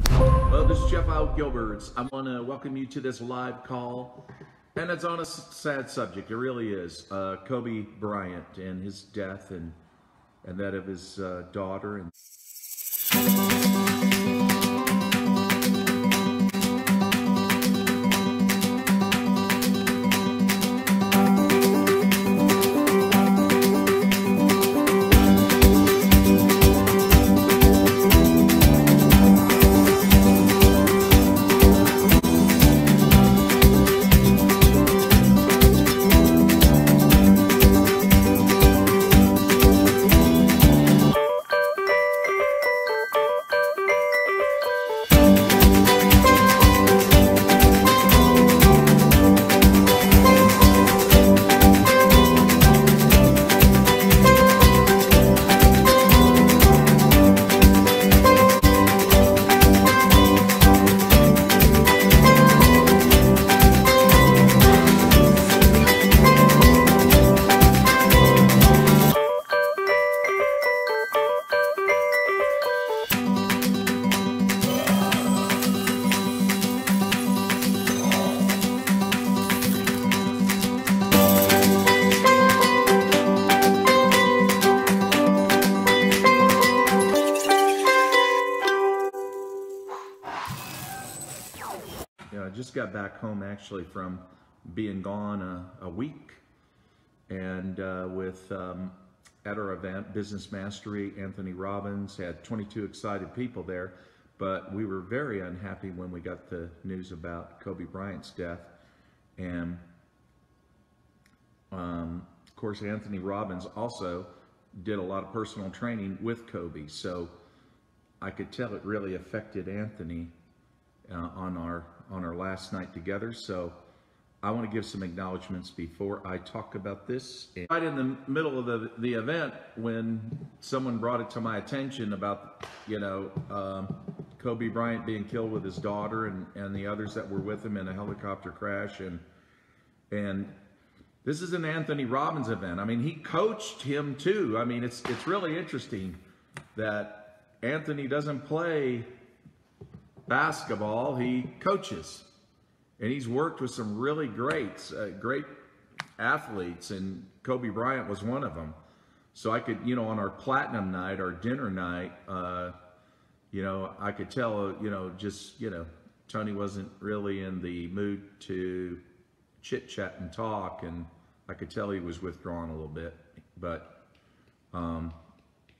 Hello, this is Jeff Altgilbers. I want to welcome you to this live call, and it's on a sad subject. It really is. Kobe Bryant and his death, and that of his daughter. And I just got back home actually from being gone a week, and with at our event, Business Mastery, Tony Robbins had 22 excited people there, but we were very unhappy when we got the news about Kobe Bryant's death. And of course, Tony Robbins also did a lot of personal training with Kobe, so I could tell it really affected Anthony on our last night together. So I want to give some acknowledgments before I talk about this. Right in the middle of the event, when someone brought it to my attention about, Kobe Bryant being killed with his daughter and the others that were with him in a helicopter crash, and this is an Tony Robbins event. I mean, he coached him too. I mean, it's really interesting that Anthony doesn't play basketball, he coaches, and he's worked with some really great athletes, and Kobe Bryant was one of them. So I could, on our platinum night, our dinner night, I could tell, Tony wasn't really in the mood to chit chat and talk, and I could tell he was withdrawn a little bit. But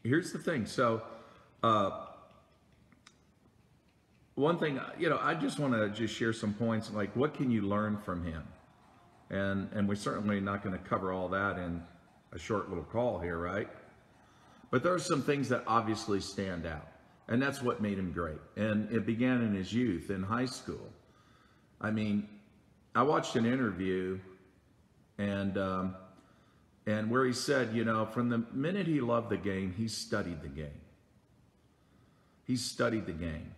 here's the thing. So one thing, I just want to just share some points, like what can you learn from him? And we're certainly not going to cover all that in a short little call here, right? But there are some things that obviously stand out, and that's what made him great. And it began in his youth, in high school. I mean, I watched an interview, and where he said, from the minute he loved the game, he studied the game. He studied the game.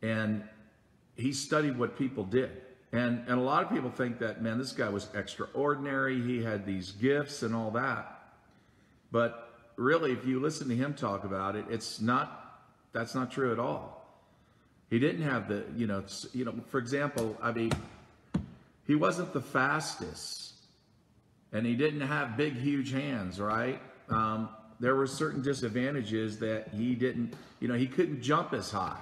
And he studied what people did. And a lot of people think that, man, this guy was extraordinary. He had these gifts and all that. But really, if you listen to him talk about it, that's not true at all. He didn't have the, for example, I mean, he wasn't the fastest. And he didn't have big, huge hands, right? There were certain disadvantages that he didn't, he couldn't jump as high.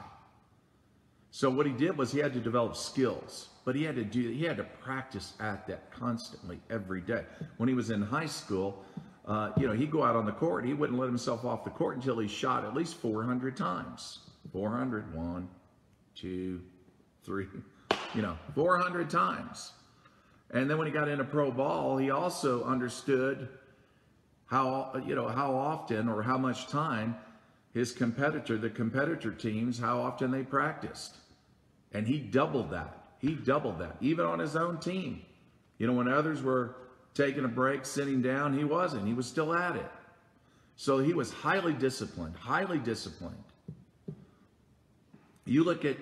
So what he did was he had to develop skills, but he had to practice at that constantly every day. When he was in high school, he'd go out on the court. He wouldn't let himself off the court until he shot at least 400 times. 400, 1, 2, 3, 400 times. And then when he got into pro ball, he also understood how often or how much time the competitor teams, how often they practiced. And he doubled that. Even on his own team. When others were taking a break, sitting down, he wasn't. He was still at it. So he was highly disciplined. You look at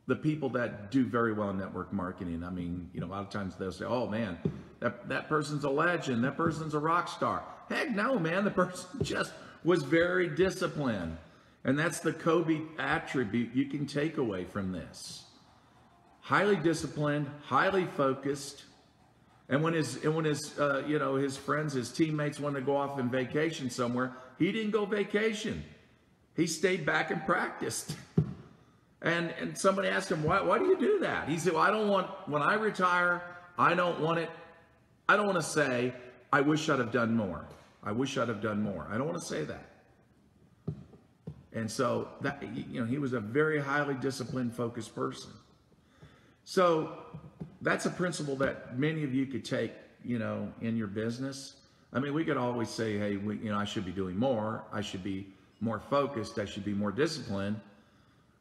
the people that do very well in network marketing. I mean, a lot of times they'll say, oh man, that person's a legend. That person's a rock star. Heck no, man. The person just was very disciplined. And that's the KOBEY attribute you can take away from this. Highly disciplined, highly focused. And when his his friends, his teammates wanted to go off on vacation somewhere, he didn't go vacation. He stayed back and practiced. And somebody asked him, why do you do that? He said, well, when I retire, I don't want to say, I wish I'd have done more. I wish I'd have done more. I don't want to say that. And so that, he was a very highly disciplined, focused person. So that's a principle that many of you could take, in your business. I mean, we could always say, hey, I should be doing more. I should be more focused. I should be more disciplined.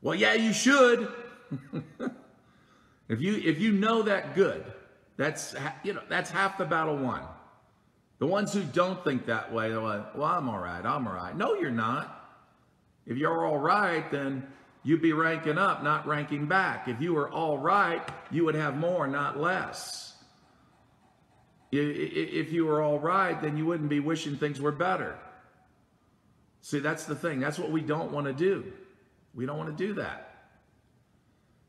Well, yeah, you should. If you know that, good. That's half the battle won. The ones who don't think that way, they're like, well, I'm all right. No, you're not. If you're all right, then you'd be ranking up, not ranking back. If you were all right, you would have more, not less. If you were all right, then you wouldn't be wishing things were better. See, that's the thing. That's what we don't want to do. We don't want to do that.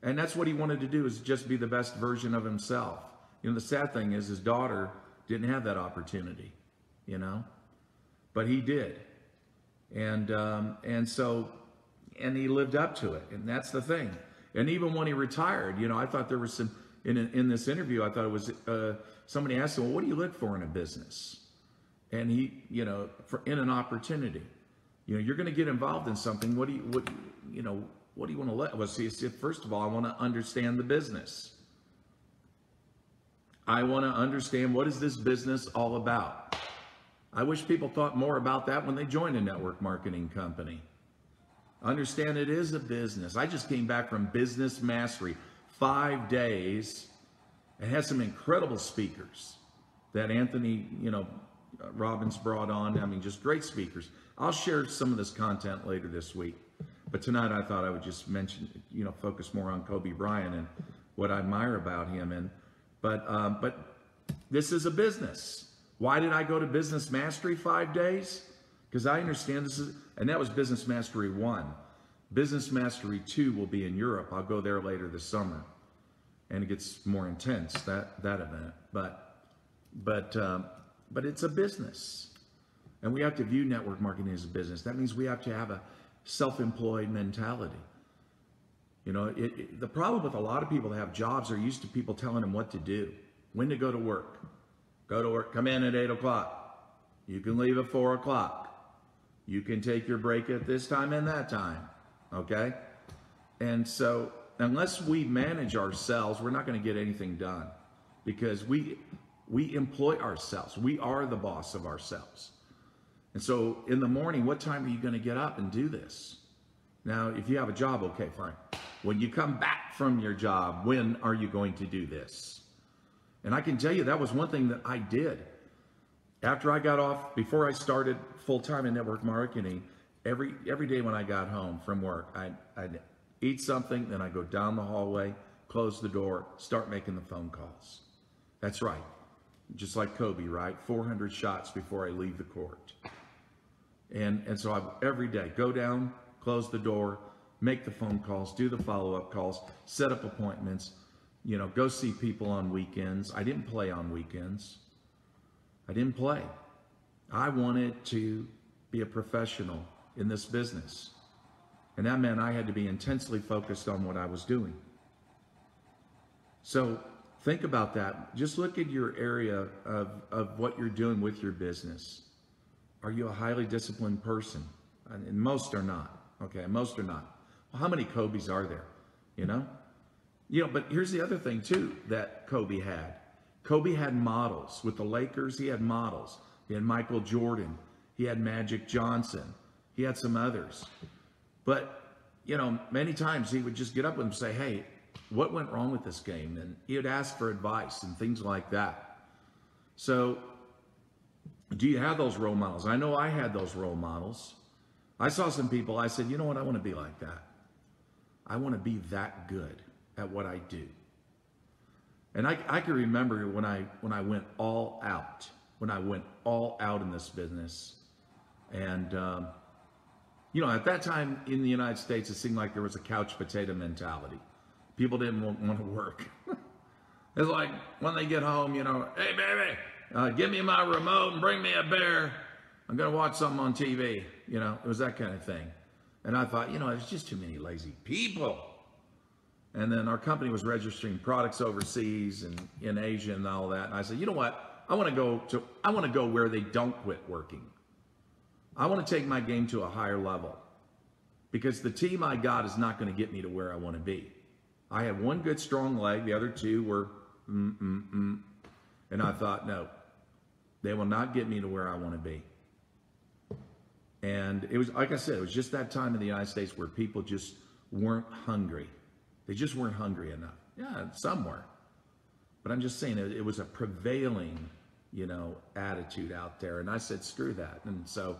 And that's what he wanted to do, is just be the best version of himself. The sad thing is his daughter didn't have that opportunity, but he did. And he lived up to it. And that's the thing. And even when he retired, I thought there was some, in this interview, I thought it was, somebody asked him, well, what do you look for in a business? And he, in an opportunity, you're going to get involved in something. What do you want to let? Well, see, first of all, I want to understand the business. I want to understand, what is this business all about? I wish people thought more about that when they joined a network marketing company. Understand it is a business. I just came back from Business Mastery, 5 days, and had some incredible speakers that Anthony, Robbins brought on. I mean, just great speakers. I'll share some of this content later this week. But tonight I thought I would just mention, focus more on KOBEY Bryant and what I admire about him. But this is a business. Why did I go to Business Mastery 5 days? Because I understand and that was Business Mastery 1. Business Mastery 2 will be in Europe. I'll go there later this summer. And it gets more intense, that event. But it's a business. And we have to view network marketing as a business. That means we have to have a self-employed mentality. The problem with a lot of people that have jobs are used to people telling them what to do, when to go to work. Go to work, come in at 8 o'clock. You can leave at 4 o'clock. You can take your break at this time and that time, okay? And so unless we manage ourselves, we're not going to get anything done, because we employ ourselves. We are the boss of ourselves. And so in the morning, what time are you going to get up and do this? Now, if you have a job, okay, fine. When you come back from your job, when are you going to do this? And I can tell you that was one thing that I did. After I got off, before I started full-time in network marketing, every day when I got home from work, I'd eat something, then I'd go down the hallway, close the door, start making the phone calls. That's right. Just like KOBEY, right? 400 shots before I leave the court. And so I, every day, go down, close the door, make the phone calls, do the follow-up calls, set up appointments, go see people on weekends. I didn't play on weekends. I didn't play. I wanted to be a professional in this business. And that meant I had to be intensely focused on what I was doing. So think about that. Just look at your area of what you're doing with your business. Are you a highly disciplined person? And most are not. Okay, most are not. Well, how many KOBEYs are there? But here's the other thing too that KOBEY had. KOBEY had models. With the Lakers, he had models. He had Michael Jordan. He had Magic Johnson. He had some others. But, many times he would just get up and say, hey, what went wrong with this game? And he would ask for advice and things like that. So do you have those role models? I know I had those role models. I saw some people, I said, you know what, I want to be like that. I want to be that good at what I do. And I can remember when I went all out, in this business, and You know, at that time in the United States, it seemed like there was a couch potato mentality. People didn't want to work. It's like when they get home, you know, hey baby, give me my remote and bring me a beer. I'm going to watch something on TV. You know, it was that kind of thing. And I thought, you know, there's just too many lazy people. And then our company was registering products overseas and in Asia and all that. And I said, you know what? I want to go where they don't quit working. I want to take my game to a higher level, because the team I got is not going to get me to where I want to be. I have one good strong leg. The other two were and I thought, no, they will not get me to where I want to be. And it was, like I said, it was just that time in the United States where people just weren't hungry. They just weren't hungry enough. Yeah, some were. But I'm just saying it was a prevailing, you know, attitude out there. And I said, screw that. And so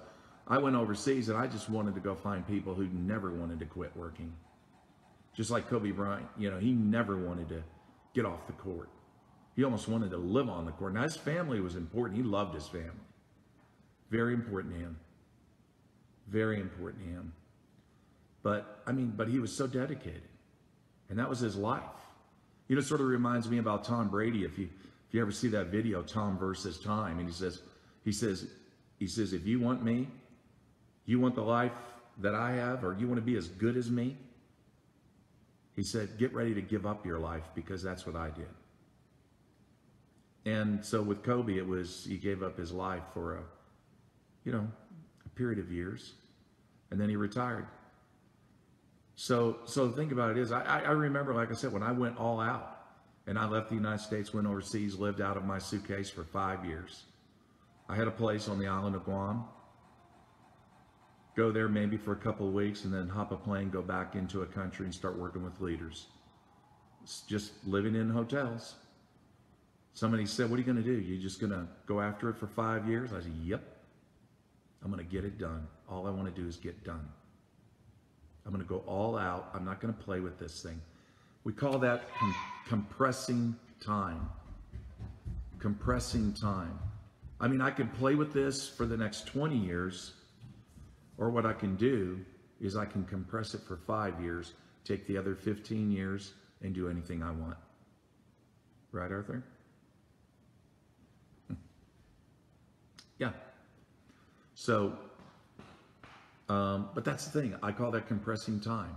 I went overseas, and I just wanted to go find people who never wanted to quit working. Just like Kobe Bryant, you know, he never wanted to get off the court. He almost wanted to live on the court. Now, his family was important. He loved his family. Very important to him. Very important to him. But, I mean, but he was so dedicated. And that was his life. You know, it sort of reminds me about Tom Brady. If you ever see that video, Tom versus Time, and he says, if you want me, you want the life that I have, or you want to be as good as me, he said, get ready to give up your life, because that's what I did. And so with Kobe, it was, he gave up his life for a period of years, and then he retired. So the thing about it is, I remember, like I said, when I went all out and I left the United States, went overseas, lived out of my suitcase for 5 years. I had a place on the island of Guam. Go there maybe for a couple of weeks, and then hop a plane, go back into a country and start working with leaders. It's just living in hotels. Somebody said, what are you going to do? You just going to go after it for 5 years? I said, yep. I'm going to get it done. All I want to do is get done. I'm going to go all out. I'm not going to play with this thing. We call that compressing time. Compressing time. I mean, I could play with this for the next 20 years, or what I can do is I can compress it for 5 years, take the other 15 years, and do anything I want. Right, Arthur? Yeah. So, but that's the thing. I call that compressing time.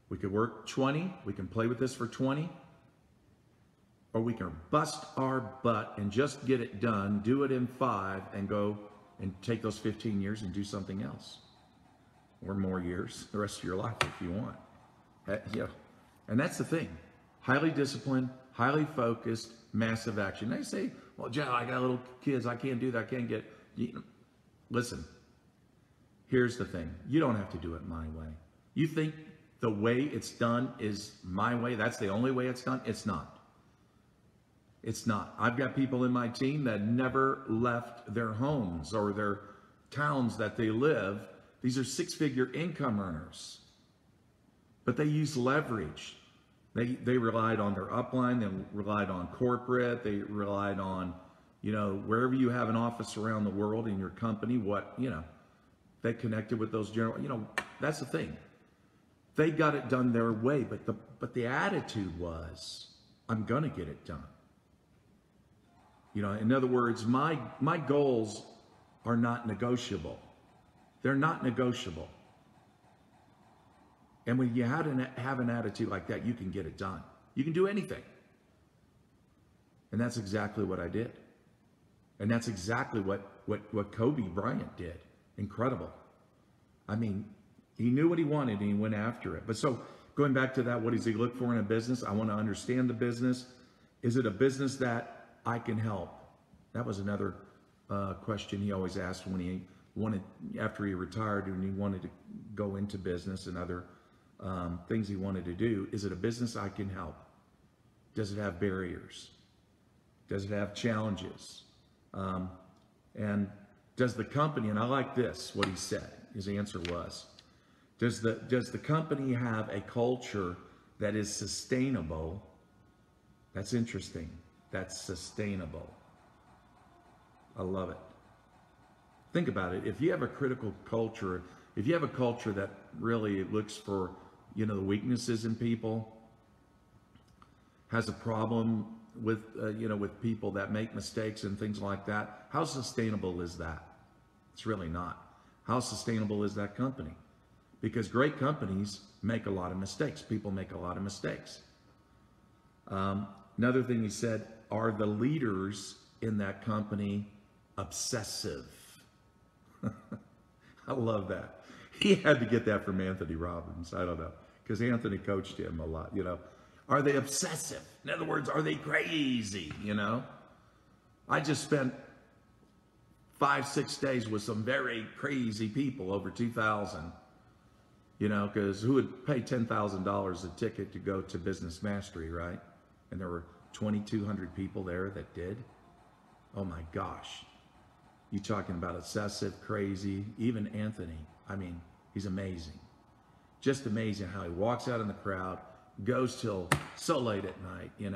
We could work 20. We can play with this for 20. Or we can bust our butt and just get it done, do it in 5, and go and take those 15 years and do something else. Or more years, the rest of your life if you want. Yeah. And that's the thing. Highly disciplined, highly focused, massive action. They say, well, Joe, I got little kids. I can't do that. I can't get... Listen, here's the thing. You don't have to do it my way. You think the way it's done is my way? That's the only way it's done? It's not. It's not. I've got people in my team that never left their homes or their towns that they live. These are 6-figure income earners. But they use leverage. They relied on their upline. They relied on corporate. They relied on, you know, wherever you have an office around the world in your company, they connected with those general, that's the thing. They got it done their way, but the attitude was, I'm going to get it done. In other words, my goals are not negotiable. They're not negotiable. And when you have an attitude like that, you can get it done. You can do anything. And that's exactly what I did. And that's exactly what Kobe Bryant did. Incredible. I mean, he knew what he wanted and he went after it. But so going back to that, what does he look for in a business? I want to understand the business. Is it a business that I can help? That was another question he always asked when he wanted, after he retired, and he wanted to go into business and other things he wanted to do. Is it a business I can help? Does it have barriers? Does it have challenges? And does the company, and I like this, what he said, his answer was, does the company have a culture that is sustainable? That's interesting. That's sustainable. I love it. Think about it. If you have a critical culture, if you have a culture that really looks for, the weaknesses in people, has a problem with, with people that make mistakes and things like that, how sustainable is that? It's really not. How sustainable is that company? Because great companies make a lot of mistakes. People make a lot of mistakes. Another thing he said, are the leaders in that company obsessive? I love that. He had to get that from Tony Robbins. I don't know, because Anthony coached him a lot, Are they obsessive? In other words, are they crazy, I just spent 5-6 days with some very crazy people, over 2,000, because who would pay $10,000 a ticket to go to Business Mastery, right? And there were 2,200 people there that did. Oh my gosh. You talking about obsessive, crazy, even Anthony. I mean, he's amazing. Just amazing how he walks out in the crowd, goes till so late at night, And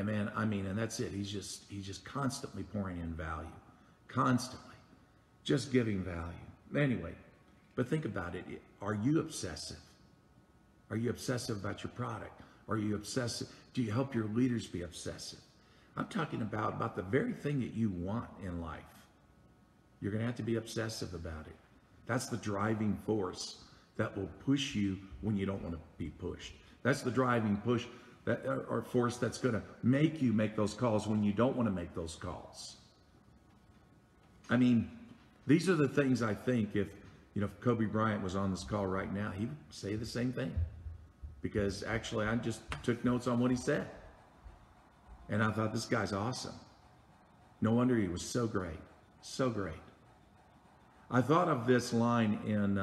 man, and that's it. He's just constantly pouring in value. Constantly. Just giving value. Anyway, but think about it. Are you obsessive? Are you obsessive about your product? Are you obsessive? Do you help your leaders be obsessive? I'm talking about the very thing that you want in life. You're going to have to be obsessive about it. That's the driving force that will push you when you don't want to be pushed. That's the driving push or force that's going to make you make those calls when you don't want to make those calls. These are the things I think if Kobe Bryant was on this call right now, he would say the same thing. Because actually I just took notes on what he said. And I thought, this guy's awesome. No wonder he was so great. So great. I thought of this line in,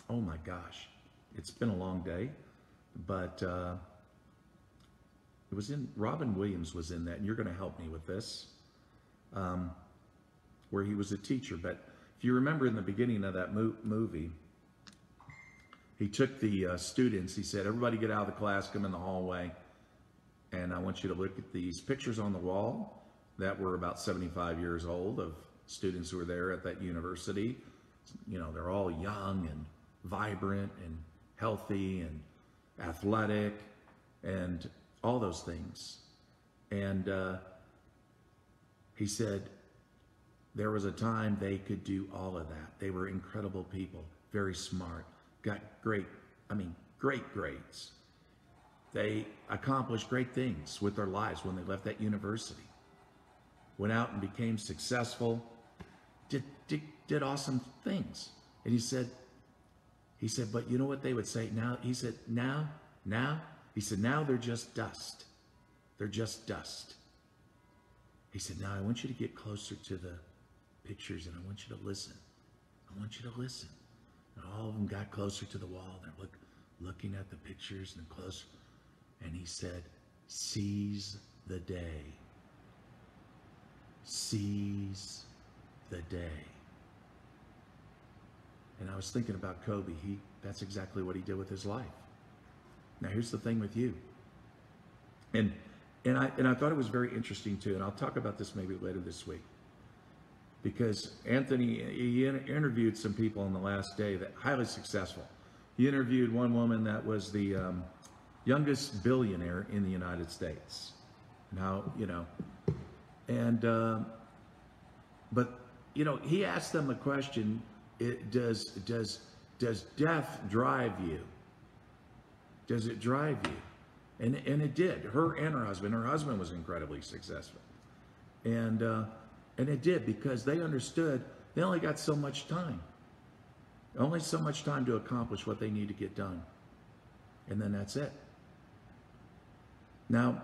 oh my gosh, it's been a long day, but it was in, Robin Williams was in that, and you're going to help me with this, where he was a teacher. But if you remember in the beginning of that movie, he took the students, he said, everybody get out of the class, come in the hallway, and I want you to look at these pictures on the wall that were about 75 years old of students who were there at that university. They're all young and vibrant and healthy and athletic and all those things. And he said there was a time they could do all of that. They were incredible people, very smart, got great grades. They accomplished great things with their lives when they left that university. Went out and became successful, did awesome things. And he said, but you know what they would say now? He said, now they're just dust. They're just dust. He said, now I want you to get closer to the pictures and I want you to listen. I want you to listen. And all of them got closer to the wall. They're looking at the pictures and closer. And he said, seize the day. Seize the day. And I was thinking about Kobe. That's exactly what he did with his life. Now here's the thing with you. And I thought it was very interesting too, and I'll talk about this maybe later this week. Because Anthony, he interviewed some people on the last day that highly successful. He interviewed one woman that was the youngest billionaire in the United States. Now, but he asked them a question: does death drive you? Does it drive you? And it did. Her and her husband. Her husband was incredibly successful, and it did, because they understood they only got so much time. Only so much time to accomplish what they need to get done, and then that's it. Now,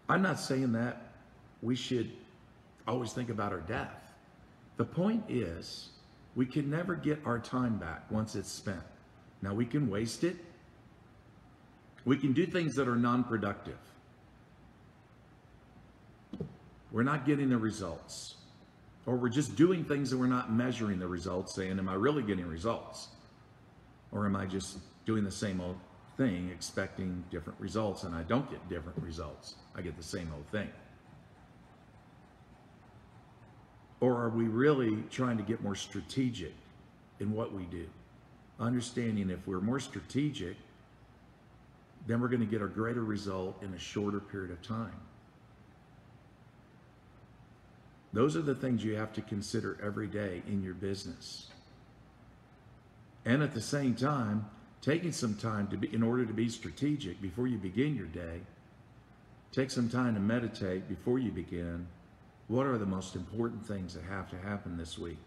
I'm not saying that we should always think about our death. The point is, we can never get our time back once it's spent. Now, we can waste it. We can do things that are non-productive. We're not getting the results. Or we're just doing things that we're not measuring the results, saying, am I really getting results? Or am I just doing the same old thing, expecting different results, and I don't get different results. I get the same old thing. Or are we really trying to get more strategic in what we do. Understanding if we're more strategic, then we're going to get a greater result in a shorter period of time. Those are the things you have to consider every day in your business. And at the same time, taking some time to be, in order to be strategic before you begin your day, take some time to meditate before you begin. What are the most important things that have to happen this week?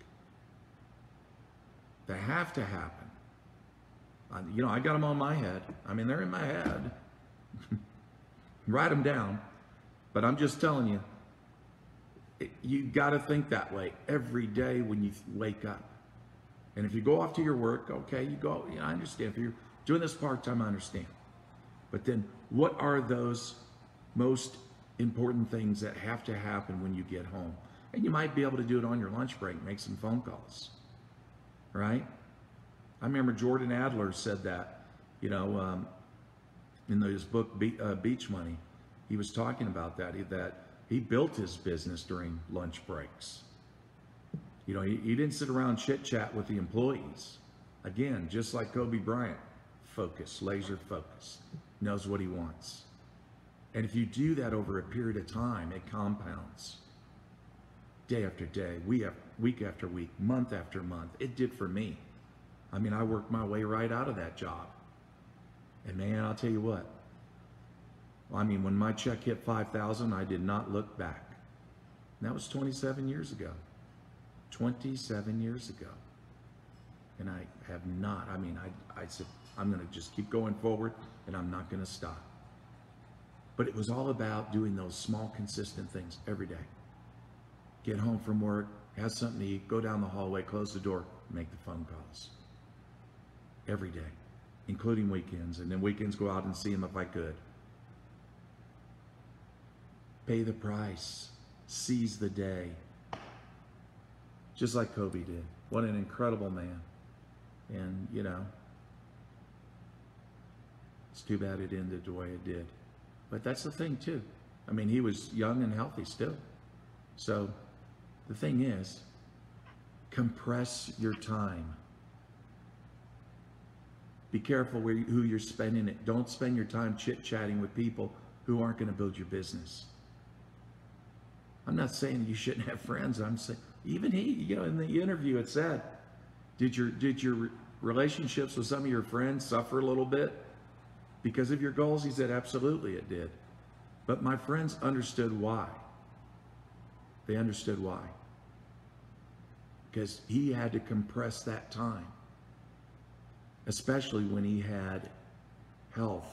That have to happen. You know, I got them on my head. I mean, they're in my head. Write them down. But I'm just telling you, you got to think that way every day when you wake up. And if you go off to your work, okay, you go, I understand. If you're doing this part-time, I understand. But then what are those most important things that have to happen when you get home? And you might be able to do it on your lunch break, make some phone calls, right? I remember Jordan Adler said that, you know, in his book, Beach Money. He was talking about that he built his business during lunch breaks. You know, he didn't sit around chit-chat with the employees. Again, just like Kobe Bryant, focus, laser focus, knows what he wants. And if you do that over a period of time, it compounds. Day after day, week after week, month after month. It did for me. I mean, I worked my way right out of that job. And man, I'll tell you what. I mean, when my check hit $5,000, I did not look back. And that was 27 years ago. 27 years ago. And I have not, I mean, I said, I'm going to just keep going forward and I'm not going to stop. But it was all about doing those small, consistent things every day. Get home from work, have something to eat, go down the hallway, close the door, make the phone calls. Every day, including weekends. And then weekends go out and see them if I could. Pay the price. Seize the day. Just like Kobe did. What an incredible man. And, you know, it's too bad it ended the way it did. But that's the thing, too. I mean, he was young and healthy still. So the thing is, compress your time. Be careful who you're spending it. Don't spend your time chit-chatting with people who aren't going to build your business. I'm not saying that you shouldn't have friends. I'm saying, even he, you know, in the interview it said, did your relationships with some of your friends suffer a little bit because of your goals? He said, absolutely it did. But my friends understood why. They understood why. Because he had to compress that time. Especially when he had health,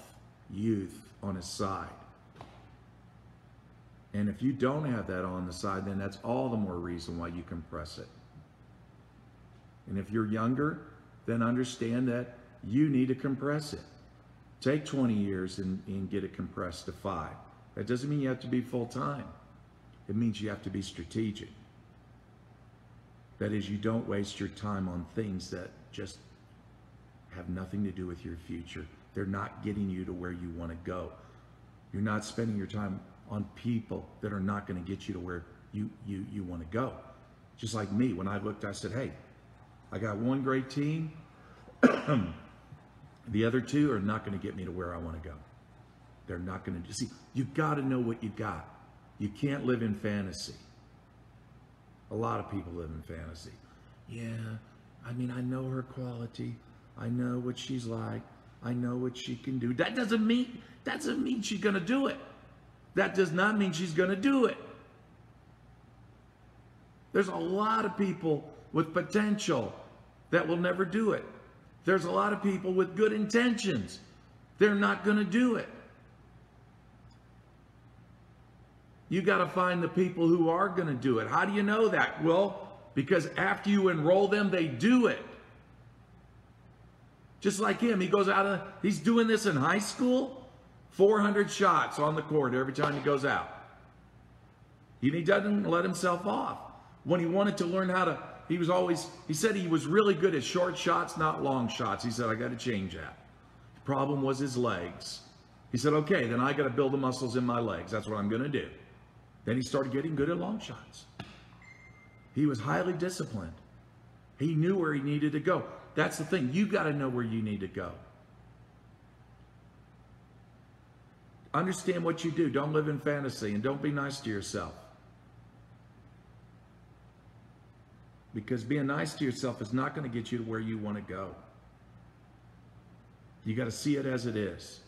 youth on his side. And if you don't have that on the side, then that's all the more reason why you compress it. And if you're younger, then understand that you need to compress it. Take 20 years and get it compressed to 5. That doesn't mean you have to be full-time. It means you have to be strategic. That is, you don't waste your time on things that just have nothing to do with your future. They're not getting you to where you want to go. You're not spending your time on people that are not going to get you to where you want to go. Just like me, when I looked, I said, hey, I got one great team. The other two are not going to get me to where I want to go. They're not going to. See, you got to know what you got. You can't live in fantasy. A lot of people live in fantasy. Yeah, I mean, I know her quality. I know what she's like. I know what she can do. That doesn't mean she's going to do it. That does not mean she's going to do it. There's a lot of people with potential that will never do it. There's a lot of people with good intentions. They're not going to do it. You got to find the people who are going to do it. How do you know that? Well, because after you enroll them, they do it. Just like him, he's doing this in high school. 400 shots on the court every time he goes out. He doesn't let himself off. When he wanted to learn how to, he said he was really good at short shots, not long shots. He said, I got to change that. The problem was his legs. He said, okay, then I got to build the muscles in my legs. That's what I'm going to do. Then he started getting good at long shots. He was highly disciplined. He knew where he needed to go. That's the thing. You got to know where you need to go. Understand what you do. Don't live in fantasy, and don't be nice to yourself. Because being nice to yourself is not going to get you to where you want to go. You got to see it as it is.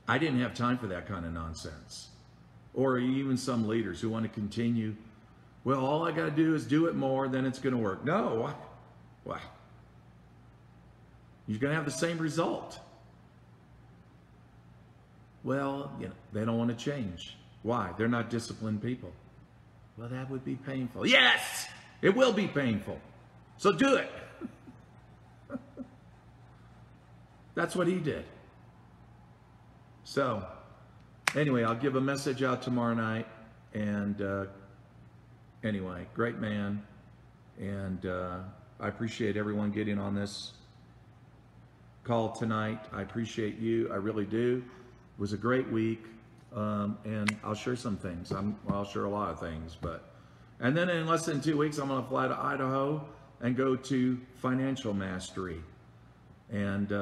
I didn't have time for that kind of nonsense. Or even some leaders who want to continue, well, all I got to do is do it more, then it's going to work. No. Why? You're going to have the same result. Well, they don't want to change. Why? They're not disciplined people. Well, that would be painful. Yes, it will be painful. So do it. That's what he did. So, anyway, I'll give a message out tomorrow night. And anyway, great man. And I appreciate everyone getting on this call tonight. I appreciate you. I really do. It was a great week. And I'll share some things. I'll share a lot of things. And then in less than 2 weeks, I'm going to fly to Idaho and go to Financial Mastery. And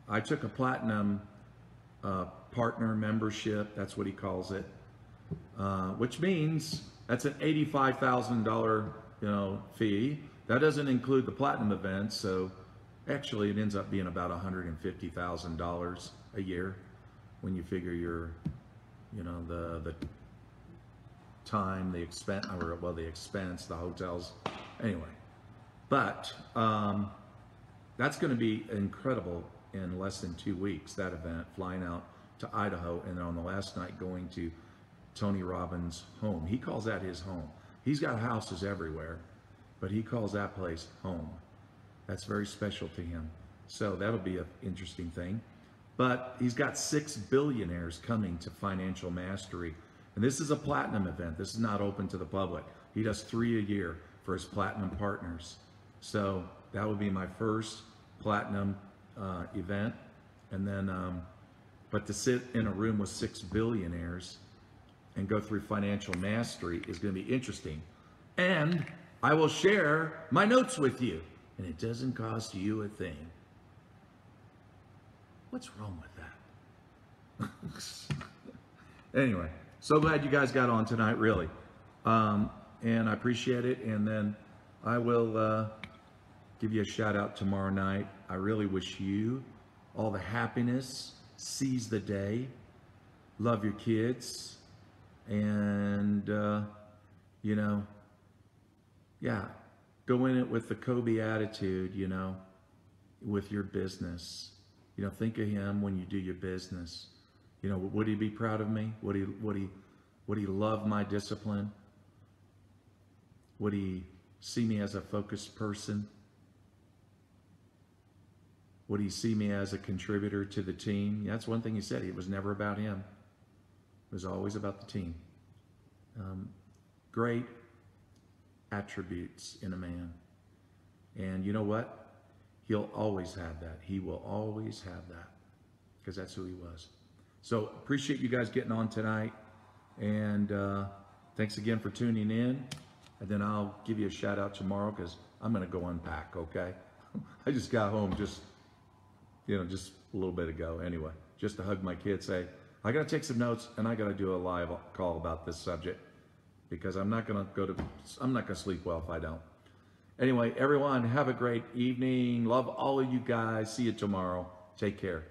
I took a platinum partner membership. That's what he calls it. Which means that's an $85,000 fee. That doesn't include the platinum events. So actually, it ends up being about $150,000 a year when you figure your, the time, the expense, the expense, the hotels. Anyway, but that's going to be incredible in less than 2 weeks, that event, flying out to Idaho, and then on the last night going to Tony Robbins' home. He calls that his home. He's got houses everywhere, but he calls that place home. That's very special to him. So that'll be an interesting thing. But he's got 6 billionaires coming to Financial Mastery. And this is a platinum event. This is not open to the public. He does 3 a year for his platinum partners. So that will be my first platinum event. And then, but to sit in a room with 6 billionaires and go through Financial Mastery is going to be interesting. And I will share my notes with you. And it doesn't cost you a thing. What's wrong with that? Anyway, so glad you guys got on tonight, really. And I appreciate it. And then I will give you a shout out tomorrow night. I really wish you all the happiness. Seize the day. Love your kids. And, yeah, go in it with the KOBEY attitude, with your business. Think of him when you do your business. Would he be proud of me? Would he love my discipline? Would he see me as a focused person? Would he see me as a contributor to the team? That's one thing he said. It was never about him. It was always about the team. Great attributes in a man. And you know what? He'll always have that. He will always have that because that's who he was. So appreciate you guys getting on tonight. And thanks again for tuning in. And then I'll give you a shout out tomorrow because I'm going to go unpack, okay? I just got home just a little bit ago. Anyway, just to hug my kids, say, I got to take some notes and I got to do a live call about this subject because I'm not going to sleep well if I don't. Anyway, everyone, have a great evening. Love all of you guys. See you tomorrow. Take care.